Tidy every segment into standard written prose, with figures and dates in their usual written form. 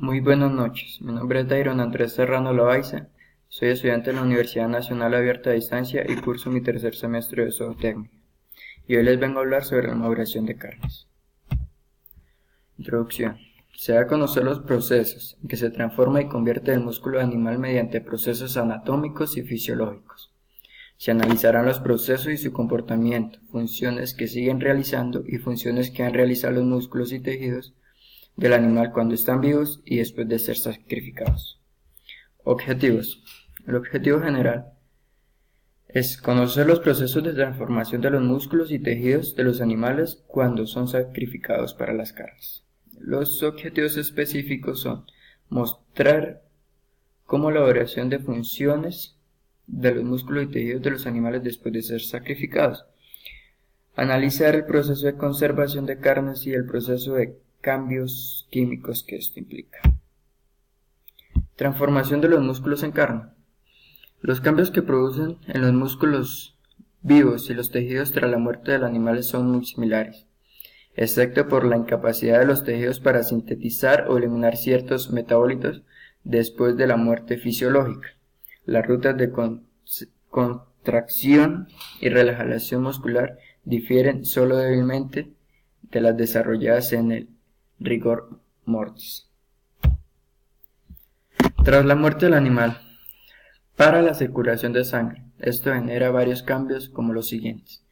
Muy buenas noches, mi nombre es Dairon Andrés Serrano Loaiza, soy estudiante de la Universidad Nacional Abierta a Distancia y curso mi tercer semestre de zootecnia, y hoy les vengo a hablar sobre la maduración de carnes. Introducción. Se da a conocer los procesos en que se transforma y convierte el músculo animal mediante procesos anatómicos y fisiológicos. Se analizarán los procesos y su comportamiento, funciones que siguen realizando y funciones que han realizado los músculos y tejidos del animal cuando están vivos y después de ser sacrificados. Objetivos. El objetivo general es conocer los procesos de transformación de los músculos y tejidos de los animales cuando son sacrificados para las carnes. Los objetivos específicos son mostrar cómo la variación de funciones de los músculos y tejidos de los animales después de ser sacrificados, analizar el proceso de conservación de carnes y el proceso de cambios químicos que esto implica. Transformación de los músculos en carne. Los cambios que producen en los músculos vivos y los tejidos tras la muerte del animal son muy similares, excepto por la incapacidad de los tejidos para sintetizar o eliminar ciertos metabolitos después de la muerte fisiológica. Las rutas de contracción y relajación muscular difieren solo débilmente de las desarrolladas en el rigor mortis. Tras la muerte del animal, para la circulación de sangre, esto genera varios cambios como los siguientes.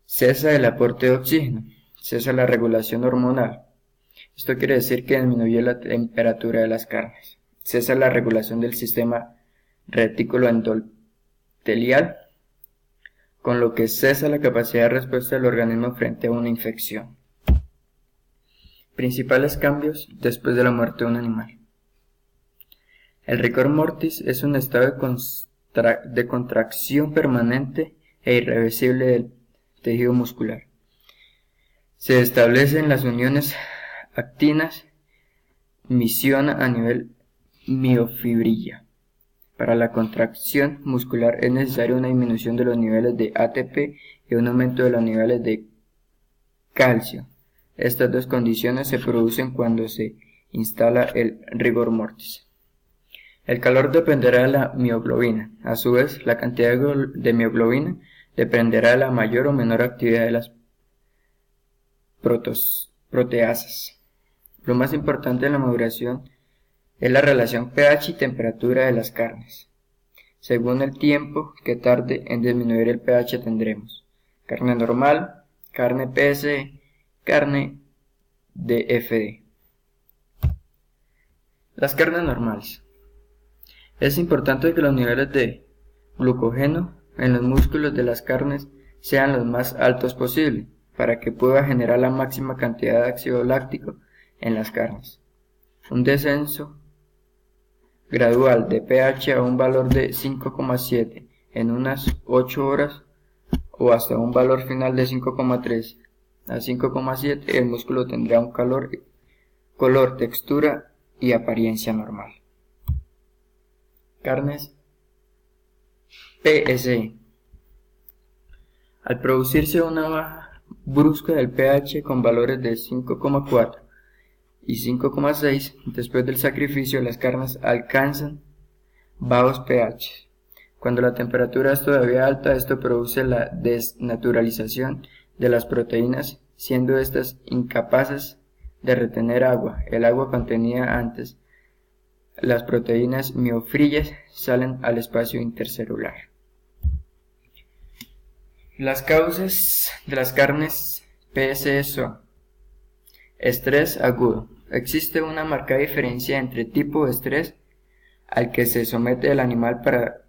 Cesa el aporte de oxígeno, cesa la regulación hormonal, esto quiere decir que disminuye la temperatura de las carnes, cesa la regulación del sistema retículo endotelial, con lo que cesa la capacidad de respuesta del organismo frente a una infección. Principales cambios después de la muerte de un animal. El rigor mortis es un estado de contracción permanente e irreversible del tejido muscular. Se establecen las uniones actinas, misión a nivel miofibrilla. Para la contracción muscular es necesaria una disminución de los niveles de ATP y un aumento de los niveles de calcio. Estas dos condiciones se producen cuando se instala el rigor mortis. El calor dependerá de la mioglobina. A su vez, la cantidad de mioglobina dependerá de la mayor o menor actividad de las proteasas. Lo más importante en la maduración es la relación pH y temperatura de las carnes. Según el tiempo que tarde en disminuir el pH tendremos carne normal, carne PSE, carne DFD. Las carnes normales. Es importante que los niveles de glucógeno en los músculos de las carnes sean los más altos posible para que pueda generar la máxima cantidad de ácido láctico en las carnes. Un descenso gradual de pH a un valor de 5,7 en unas 8 horas o hasta un valor final de 5,3 a 5,7, el músculo tendrá un color, textura y apariencia normal. Carnes PSE. Al producirse una baja brusca del pH con valores de 5,4 y 5,6, después del sacrificio las carnes alcanzan bajos pH. Cuando la temperatura es todavía alta, esto produce la desnaturalización de las proteínas, siendo estas incapaces de retener agua. El agua contenida antes. Las proteínas miofibrillas salen al espacio intercelular. Las causas de las carnes PSE son: estrés agudo. Existe una marcada diferencia entre tipo de estrés al que se somete el animal para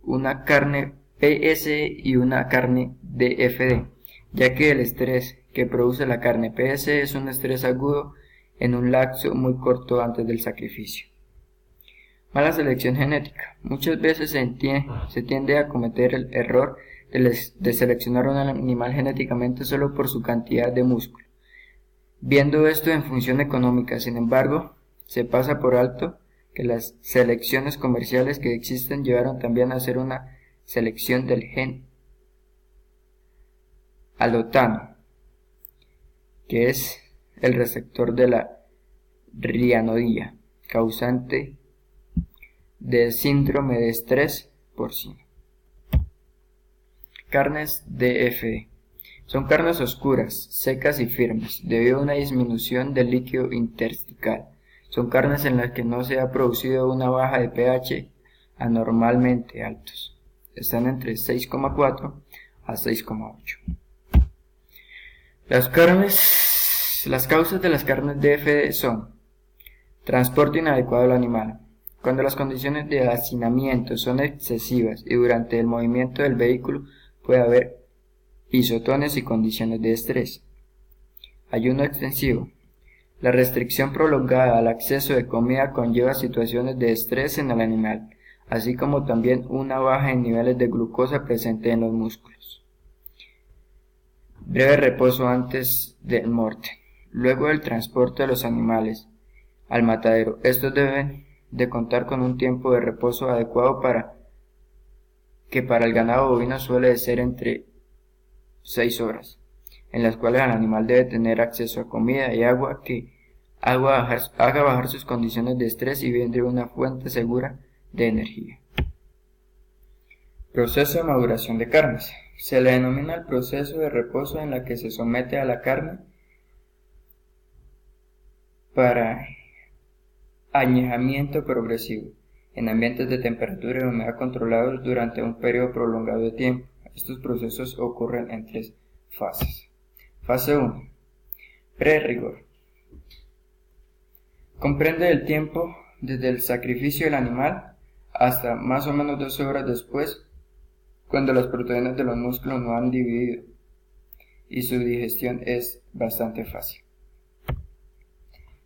una carne PSE y una carne DFD, ya que el estrés que produce la carne PSE es un estrés agudo en un lapso muy corto antes del sacrificio. Mala selección genética. Muchas veces se tiende a cometer el error de seleccionar un animal genéticamente solo por su cantidad de músculo, viendo esto en función económica. Sin embargo, se pasa por alto que las selecciones comerciales que existen llevaron también a hacer una selección del gen alotano, que es el receptor de la rianodía, causante de síndrome de estrés porcino. Carnes DFD. Son carnes oscuras, secas y firmes, debido a una disminución del líquido intersticial. Son carnes en las que no se ha producido una baja de pH anormalmente altos. Están entre 6,4 a 6,8. Las causas de las carnes DFD son: transporte inadecuado del animal. Cuando las condiciones de hacinamiento son excesivas y durante el movimiento del vehículo puede haber isotones y condiciones de estrés. Ayuno extensivo. La restricción prolongada al acceso de comida conlleva situaciones de estrés en el animal, así como también una baja en niveles de glucosa presente en los músculos. Breve reposo antes del morte. Luego del transporte de los animales al matadero, estos deben de contar con un tiempo de reposo adecuado para el ganado bovino suele ser entre 6 horas, en las cuales el animal debe tener acceso a comida y agua que haga bajar sus condiciones de estrés y brinde una fuente segura de energía. Proceso de maduración de carnes. Se le denomina el proceso de reposo en la que se somete a la carne para añejamiento progresivo en ambientes de temperatura y humedad controlados durante un periodo prolongado de tiempo. Estos procesos ocurren en 3 fases. Fase 1. Pre-rigor. Comprende el tiempo desde el sacrificio del animal hasta más o menos 12 horas después, cuando las proteínas de los músculos no han dividido y su digestión es bastante fácil.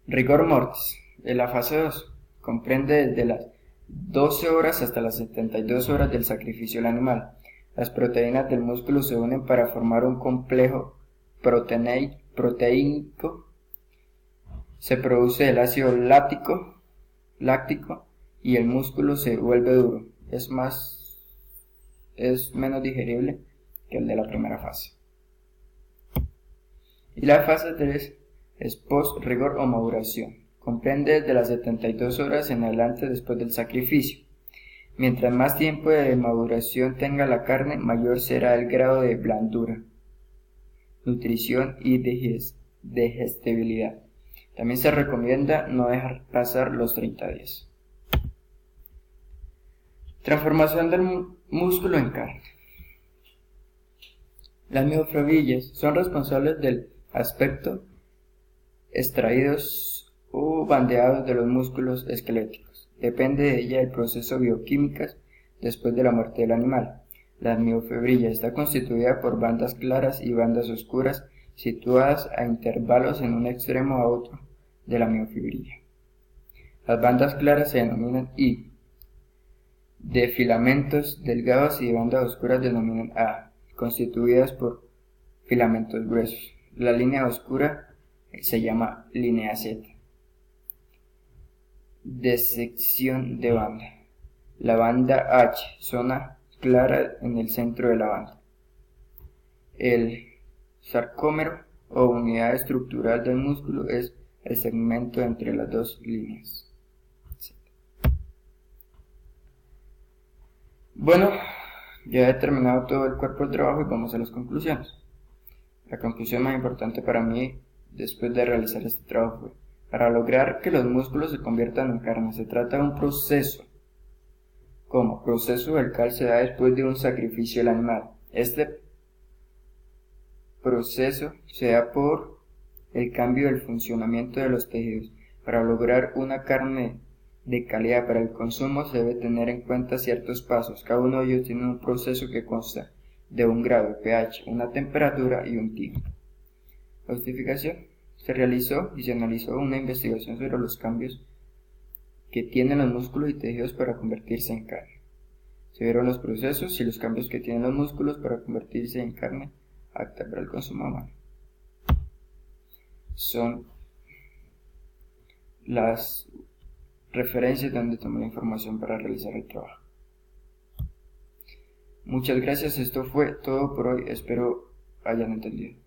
Rigor mortis. En la fase 2 comprende desde las 12 horas hasta las 72 horas del sacrificio del animal. Las proteínas del músculo se unen para formar un complejo proteínico. Se produce el ácido láctico y el músculo se vuelve duro. Es menos digerible que el de la primera fase. Y la fase 3 es post-rigor o maduración. Comprende desde las 72 horas en adelante después del sacrificio. Mientras más tiempo de maduración tenga la carne, mayor será el grado de blandura, nutrición y digestibilidad. También se recomienda no dejar pasar los 30 días. Transformación del músculo en carne. Las miofibrillas son responsables del aspecto extraídos o bandeados de los músculos esqueléticos. Depende de ella el proceso bioquímico después de la muerte del animal. La miofibrilla está constituida por bandas claras y bandas oscuras situadas a intervalos en un extremo a otro de la miofibrilla. Las bandas claras se denominan I, de filamentos delgados, y bandas oscuras denominan A, constituidas por filamentos gruesos. La línea oscura se llama línea Z. Desección de banda. La banda H, zona clara en el centro de la banda. El sarcómero o unidad estructural del músculo es el segmento entre las dos líneas. Bueno, ya he terminado todo el cuerpo del trabajo y vamos a las conclusiones. La conclusión más importante para mí después de realizar este trabajo fue: para lograr que los músculos se conviertan en carne, se trata de un proceso. Como proceso del cual se da después de un sacrificio del animal. Este proceso se da por el cambio del funcionamiento de los tejidos. Para lograr una carne de calidad para el consumo se debe tener en cuenta ciertos pasos. Cada uno de ellos tiene un proceso que consta de un grado de pH, una temperatura y un tiempo. La justificación. Se realizó y se analizó una investigación sobre los cambios que tienen los músculos y tejidos para convertirse en carne. Se vieron los procesos y los cambios que tienen los músculos para convertirse en carne apta para el consumo humano. Son las referencias donde tomé la información para realizar el trabajo. Muchas gracias, esto fue todo por hoy, espero hayan entendido.